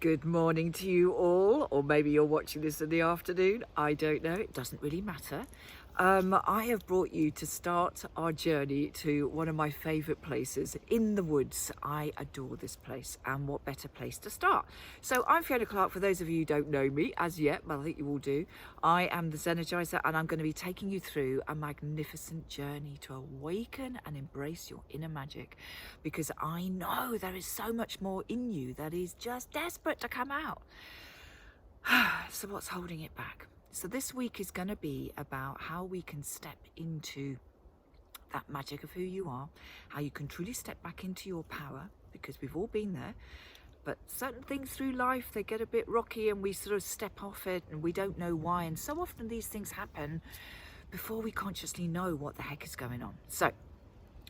Good morning to you all, or maybe you're watching this in the afternoon. I don't know, it doesn't really matter. I have brought you to start our journey to one of my favourite places, in the woods. I adore this place, and what better place to start? So I'm Fiona Clark. For those of you who don't know me as yet, but I think you all do, I am the Zen-Energizer, and I'm going to be taking you through a magnificent journey to awaken and embrace your inner magic, because I know there is so much more in you that is just desperate to come out. So what's holding it back? So this week is going to be about how we can step into that magic of who you are, how you can truly step back into your power, because we've all been there. But certain things through life, they get a bit rocky and we sort of step off it and we don't know why. And so often these things happen before we consciously know what the heck is going on. So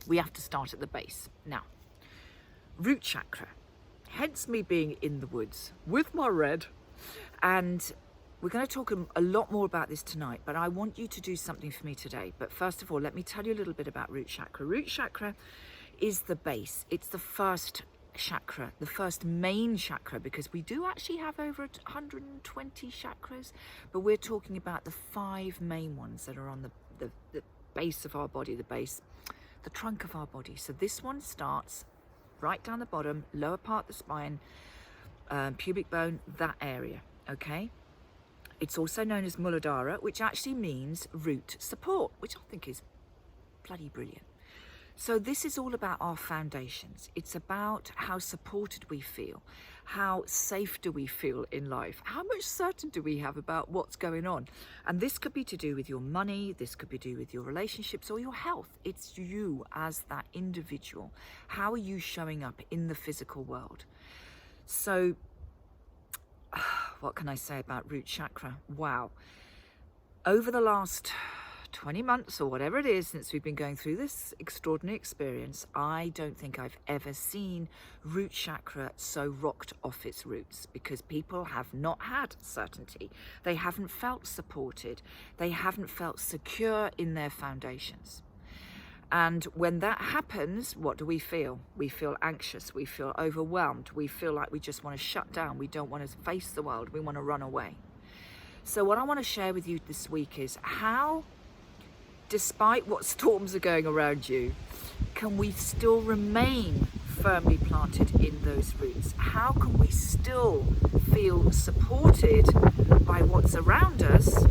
we have to start at the base. Now, root chakra, hence me being in the woods with my red. And we're going to talk a lot more about this tonight, but I want you to do something for me today. But first of all, let me tell you a little bit about root chakra. Root chakra is the base. It's the first chakra, the first main chakra, because we do actually have over 120 chakras, but we're talking about the 5 main ones that are on the base of our body, the trunk of our body. So this one starts right down the bottom, lower part of the spine, pubic bone, that area, okay? It's also known as Muladhara, which actually means root support, which I think is bloody brilliant. So this is all about our foundations. It's about how supported we feel, how safe do we feel in life, how much certainty do we have about what's going on. And this could be to do with your money, this could be to do with your relationships or your health. It's you as that individual. How are you showing up in the physical world? So what can I say about root chakra? Wow. Over the last 20 months or whatever it is since we've been going through this extraordinary experience, I don't think I've ever seen root chakra so rocked off its roots, because people have not had certainty. They haven't felt supported. They haven't felt secure in their foundations. And when that happens, what do we feel? We feel anxious, we feel overwhelmed, we feel like we just want to shut down, we don't want to face the world, we want to run away. So what I want to share with you this week is how, despite what storms are going around you, can we still remain firmly planted in those roots? How can we still feel supported by what's around us,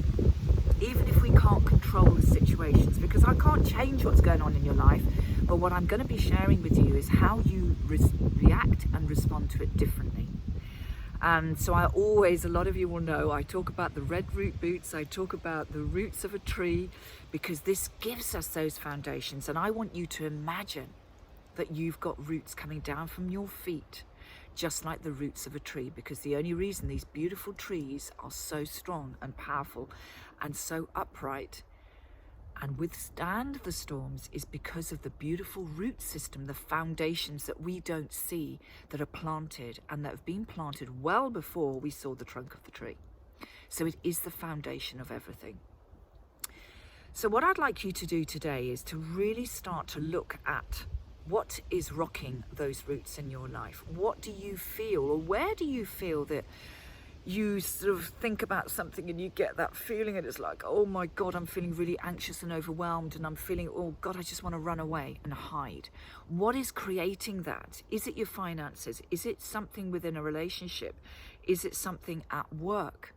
even if we can't control the situations? Because I can't change what's going on in your life, but what I'm going to be sharing with you is how you react and respond to it differently. And so a lot of you will know, I talk about the red root boots, I talk about the roots of a tree, because this gives us those foundations. And I want you to imagine that you've got roots coming down from your feet, just like the roots of a tree, because the only reason these beautiful trees are so strong and powerful and so upright and withstand the storms is because of the beautiful root system, the foundations that we don't see, that are planted and that have been planted well before we saw the trunk of the tree. So it is the foundation of everything. So what I'd like you to do today is to really start to look at what is rocking those roots in your life. What do you feel, or where do you feel that you sort of think about something and you get that feeling and it's like, oh my God, I'm feeling really anxious and overwhelmed, and I'm feeling, oh God, I just want to run away and hide. What is creating that? Is it your finances? Is it something within a relationship? Is it something at work?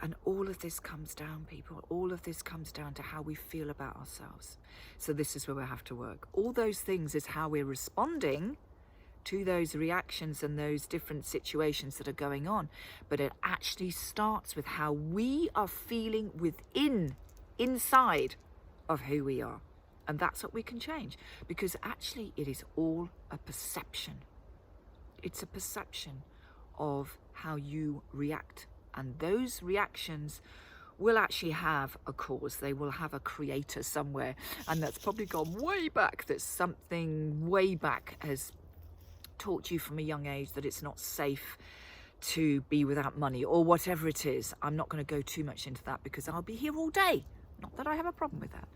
And all of this comes down, people, all of this comes down to how we feel about ourselves. So this is where we have to work. All those things is how we're responding to those reactions and those different situations that are going on. But it actually starts with how we are feeling inside of who we are. And that's what we can change, because actually it is all a perception. It's a perception of how you react. And those reactions will actually have a cause. They will have a creator somewhere. And that's probably gone way back. That something way back has taught you from a young age that it's not safe to be without money, or whatever it is. I'm not going to go too much into that because I'll be here all day. Not that I have a problem with that.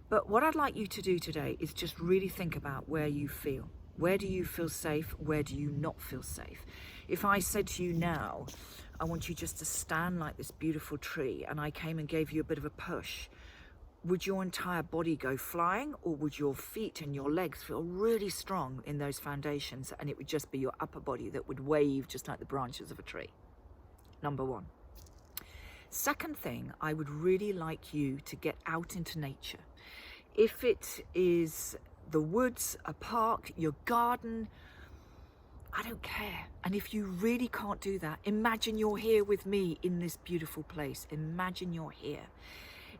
But what I'd like you to do today is just really think about where you feel. Where do you feel safe? Where do you not feel safe? If I said to you now, I want you just to stand like this beautiful tree, and I came and gave you a bit of a push, would your entire body go flying, or would your feet and your legs feel really strong in those foundations, and it would just be your upper body that would wave just like the branches of a tree? Number one. Second thing, I would really like you to get out into nature. If it is the woods, a park, your garden, I don't care. And if you really can't do that, imagine you're here with me in this beautiful place. Imagine you're here.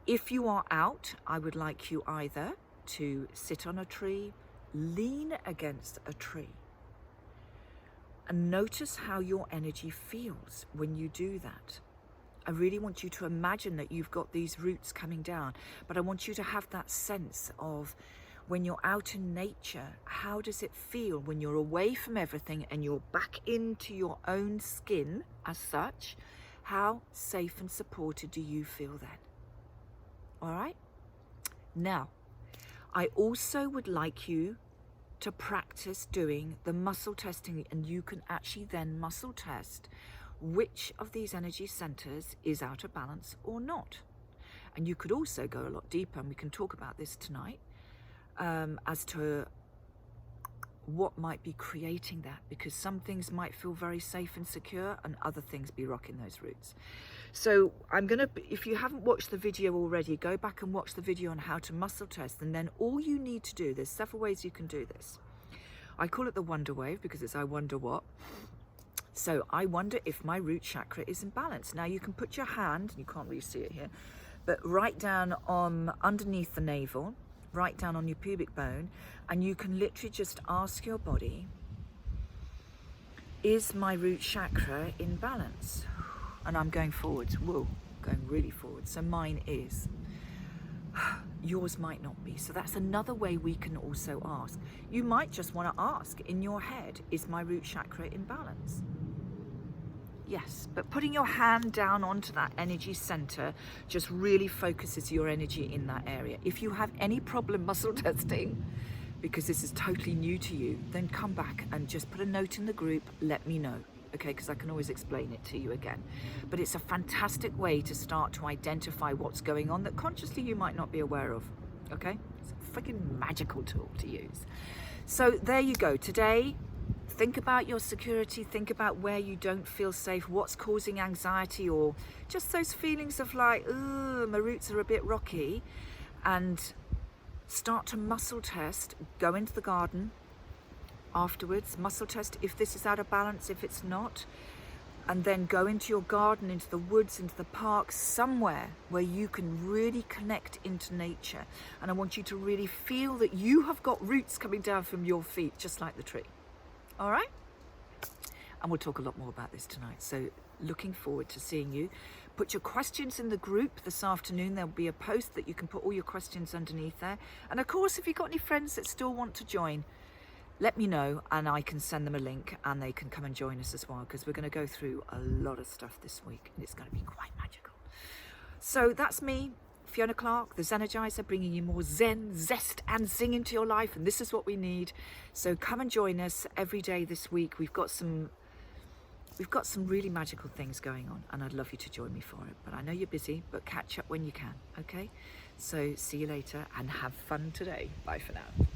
If you are out, I would like you either to sit on a tree, lean against a tree, and notice how your energy feels when you do that. I really want you to imagine that you've got these roots coming down, but I want you to have that sense of when you're out in nature, how does it feel when you're away from everything and you're back into your own skin as such? How safe and supported do you feel then? All right? Now, I also would like you to practice doing the muscle testing, and you can actually then muscle test which of these energy centers is out of balance or not. And you could also go a lot deeper, and we can talk about this tonight, as to what might be creating that, because some things might feel very safe and secure and other things be rocking those roots. So I'm gonna, if you haven't watched the video already, go back and watch the video on how to muscle test, and then all you need to do, there's several ways you can do this. I call it the wonder wave because it's I wonder what. So I wonder if my root chakra is in balance. Now you can put your hand, you can't really see it here, but right down on underneath the navel, right down on your pubic bone, and you can literally just ask your body, is my root chakra in balance? And I'm going forwards, whoa, going really forward. So mine is. Yours might not be. So that's another way we can also ask. You might just want to ask in your head, is my root chakra in balance? Yes, but putting your hand down onto that energy center just really focuses your energy in that area. If you have any problem muscle testing, because this is totally new to you, then come back and just put a note in the group, let me know, okay? Because I can always explain it to you again. But it's a fantastic way to start to identify what's going on that consciously you might not be aware of, okay? It's a freaking magical tool to use. So there you go. Today, think about your security, think about where you don't feel safe, what's causing anxiety, or just those feelings of like, oh, my roots are a bit rocky, and start to muscle test. Go into the garden afterwards, muscle test if this is out of balance, if it's not, and then go into your garden, into the woods, into the park, somewhere where you can really connect into nature. And I want you to really feel that you have got roots coming down from your feet, just like the tree. All right? And we'll talk a lot more about this tonight. So looking forward to seeing you. Put your questions in the group this afternoon. There'll be a post that you can put all your questions underneath there. And of course, if you've got any friends that still want to join, let me know and I can send them a link and they can come and join us as well, because we're going to go through a lot of stuff this week and it's going to be quite magical. So that's me, Fiona Clark, the Zenergizer, bringing you more zen, zest and zing into your life, and this is what we need. So come and join us every day this week. We've got some really magical things going on and I'd love you to join me for it. But I know you're busy, but catch up when you can, okay? So see you later and have fun today. Bye for now.